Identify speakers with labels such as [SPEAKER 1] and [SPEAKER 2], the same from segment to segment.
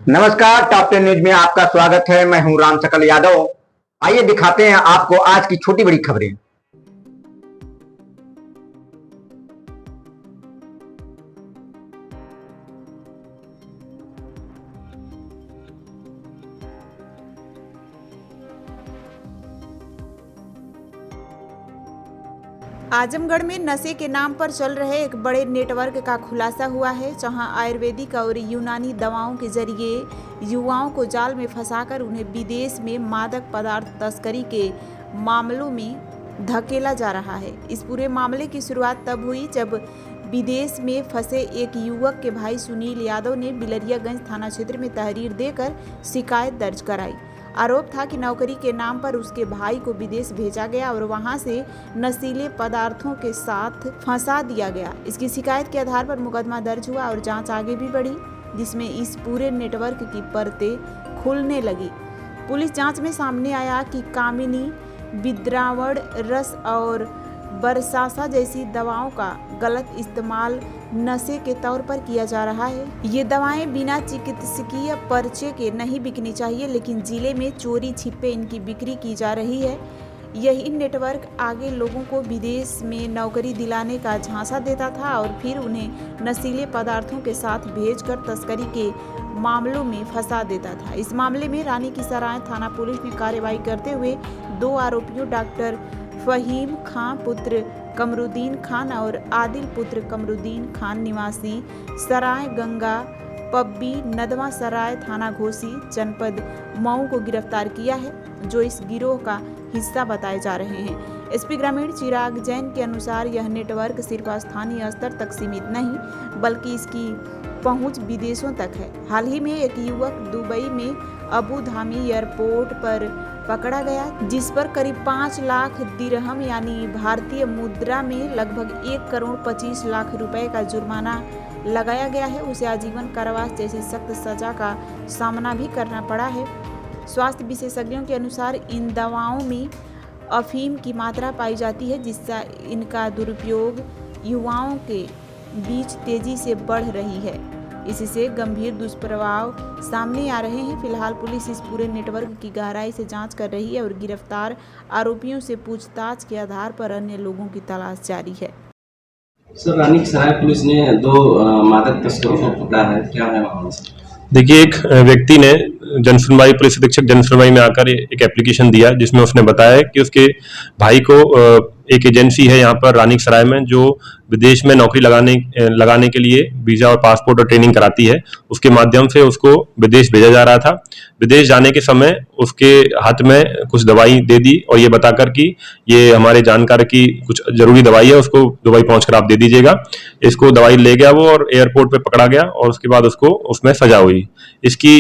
[SPEAKER 1] नमस्कार, top 10 news में आपका स्वागत है। मैं हूं राम सकल यादव। आइए दिखाते हैं आपको आज की छोटी बड़ी खबरें।
[SPEAKER 2] आजमगढ़ में नशे के नाम पर चल रहे एक बड़े नेटवर्क का खुलासा हुआ है, जहां आयुर्वेदिक और यूनानी दवाओं के जरिए युवाओं को जाल में फंसाकर उन्हें विदेश में मादक पदार्थ तस्करी के मामलों में धकेला जा रहा है। इस पूरे मामले की शुरुआत तब हुई जब विदेश में फंसे एक युवक के भाई सुनील यादव ने बिलरियागंज थाना क्षेत्र में तहरीर देकर शिकायत दर्ज कराई। आरोप था कि नौकरी के नाम पर उसके भाई को विदेश भेजा गया और वहां से नशीले पदार्थों के साथ फंसा दिया गया। इसकी शिकायत के आधार पर मुकदमा दर्ज हुआ और जांच आगे भी बढ़ी, जिसमें इस पूरे नेटवर्क की परतें खुलने लगी। पुलिस जांच में सामने आया कि कामिनी, बिद्रावण रस और बरसासा जैसी दवाओं का गलत इस्तेमाल नशे के तौर पर किया जा रहा है। ये दवाएं बिना चिकित्सकीय पर्चे के नहीं बिकनी चाहिए, लेकिन जिले में चोरी छिपे इनकी बिक्री की जा रही है। यही नेटवर्क आगे लोगों को विदेश में नौकरी दिलाने का झांसा देता था और फिर उन्हें नशीले पदार्थों के साथ भेजकर तस्करी के मामलों में फंसा देता था। इस मामले में रानी की सराय थाना पुलिस ने कार्रवाई करते हुए 2 आरोपियों डॉक्टर फहीम खां पुत्र कमरुद्दीन खान और आदिल पुत्र कमरुद्दीन खान निवासी सराय गंगा पब्बी नदवा सराय थाना घोसी जनपद मऊ को गिरफ्तार किया है, जो इस गिरोह का हिस्सा बताए जा रहे हैं। एसपी ग्रामीण चिराग जैन के अनुसार यह नेटवर्क सिर्फ स्थानीय स्तर तक सीमित नहीं, बल्कि इसकी पहुंच विदेशों तक है। हाल ही में एक युवक दुबई में अबू धाबी एयरपोर्ट पर पकड़ा गया, जिस पर करीब 5 लाख दिरहम यानी भारतीय मुद्रा में लगभग 1 करोड़ 25 लाख रुपए का जुर्माना लगाया गया है। उसे आजीवन कारावास जैसी सख्त सजा का सामना भी करना पड़ा है। स्वास्थ्य विशेषज्ञों के अनुसार इन दवाओं में अफीम की मात्रा पाई जाती है, जिससे इनका दुरुपयोग युवाओं के बीच तेजी से बढ़ रही है। इससे गंभीर दुष्प्रभाव सामने आ रहे हैं। फिलहाल पुलिस इस पूरे नेटवर्क की गहराई से जांच कर रही है और गिरफ्तार आरोपियों से पूछताछ के आधार पर अन्य लोगों की तलाश जारी है।
[SPEAKER 3] सर, रानी की सराय पुलिस ने 2 मादक तस्करों को पकड़ा है, क्या है मामला?
[SPEAKER 4] देखिए, एक व्यक्ति ने जनसुनवाई पुलिस अधीक्षक जनसुनवाई में आकर एक एप्लीकेशन दिया, जिसमें उसने बताया कि उसके भाई को एक एजेंसी है यहाँ पर रानी सराय में, जो विदेश में नौकरी लगाने के लिए वीजा और पासपोर्ट और ट्रेनिंग कराती है। उसके माध्यम से उसको विदेश भेजा जा रहा था। विदेश जाने के समय उसके हाथ में कुछ दवाई दे दी और ये बताकर कि ये हमारे जानकार की कुछ जरूरी दवाई है, उसको दुबई पहुंचकर आप दे दीजिएगा। इसको दवाई ले गया वो और एयरपोर्ट पे पकड़ा गया और उसके बाद उसको उसमें सजा हुई। इसकी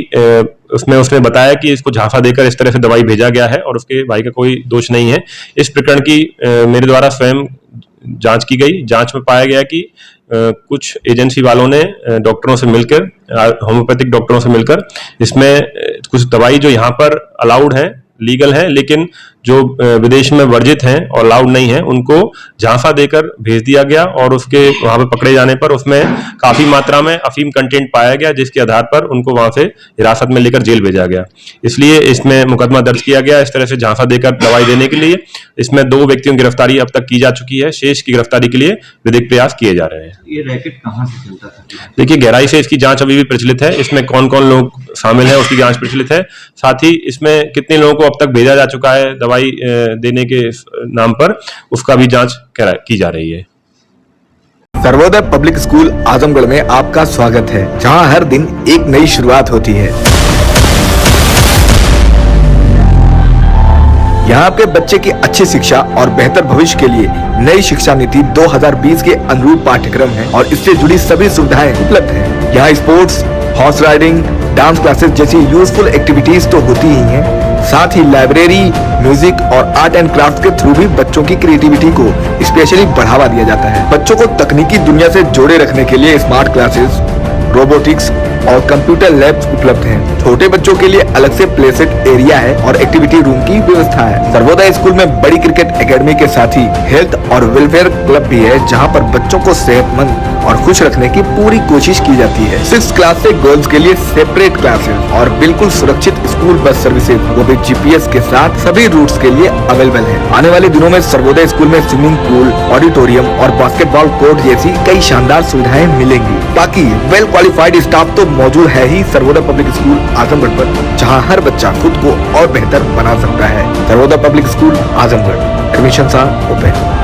[SPEAKER 4] उसमें उसने बताया कि इसको झांसा देकर इस तरह से दवाई भेजा गया है और उसके भाई का कोई दोष नहीं है। इस प्रकरण की मेरे द्वारा स्वयं जांच की गई। जांच में पाया गया कि कुछ एजेंसी वालों ने डॉक्टरों से मिलकर, होम्योपैथिक डॉक्टरों से मिलकर, इसमें कुछ दवाई जो यहाँ पर अलाउड है, लीगल है, लेकिन जो विदेश में वर्जित हैं और अलाउड नहीं है, उनको झांसा देकर भेज दिया गया और उसके वहां पे पकड़े जाने पर उसमें काफी मात्रा में अफीम कंटेंट पाया गया, जिसके आधार पर उनको वहां से हिरासत में लेकर जेल भेजा गया। इसलिए इसमें मुकदमा दर्ज किया गया। इस तरह से झांसा देकर दवाई देने के लिए इसमें 2 व्यक्तियों की गिरफ्तारी अब तक की जा चुकी है। शेष की गिरफ्तारी के लिए विधिक प्रयास किए जा रहे हैं।
[SPEAKER 3] ये रैकेट कहाँ से चलता था?
[SPEAKER 4] देखिए, गहराई से इसकी जांच अभी भी प्रचलित है। इसमें कौन कौन लोग शामिल है उसकी जांच प्रचलित है। साथ ही इसमें कितने लोगों को अब तक भेजा जा चुका है दवाई देने के नाम पर, उसका भी जांच की जा रही है।
[SPEAKER 5] सर्वोदय पब्लिक स्कूल आजमगढ़ में आपका स्वागत है, जहां हर दिन एक नई शुरुआत होती है। यहाँ आपके बच्चे की अच्छी शिक्षा और बेहतर भविष्य के लिए नई शिक्षा नीति 2020 के अनुरूप पाठ्यक्रम है और इससे जुड़ी सभी सुविधाएं उपलब्ध हैं। यहाँ sports, horse riding, dance classes जैसी यूजफुल एक्टिविटीज तो होती ही हैं, साथ ही लाइब्रेरी, म्यूजिक और आर्ट एंड क्राफ्ट के थ्रू भी बच्चों की क्रिएटिविटी को स्पेशली बढ़ावा दिया जाता है। बच्चों को तकनीकी दुनिया से जोड़े रखने के लिए स्मार्ट क्लासेस, रोबोटिक्स और कंप्यूटर लैब्स उपलब्ध हैं। छोटे बच्चों के लिए अलग से प्ले सेट एरिया है और एक्टिविटी रूम की व्यवस्था है। सर्वोदय स्कूल में बड़ी क्रिकेट एकेडमी के साथ ही हेल्थ और वेलफेयर क्लब भी है, जहां पर बच्चों को सेहतमंद और खुश रखने की पूरी कोशिश की जाती है। 6th क्लास से गर्ल्स के लिए सेपरेट क्लासेस और बिल्कुल सुरक्षित स्कूल बस सर्विसेज, वो भी GPS के साथ सभी रूट्स के लिए अवेलेबल है। आने वाले दिनों में सर्वोदय स्कूल में स्विमिंग पूल, ऑडिटोरियम और बास्केटबॉल कोर्ट जैसी कई शानदार सुविधाएं मिलेंगी। बाकी वेल क्वालिफाइड स्टाफ तो मौजूद है ही सर्वोदय पब्लिक स्कूल आजमगढ़ पर, जहां हर बच्चा खुद को और बेहतर बना सकता है। Sarvodaya public school Azamgarh, admission are open.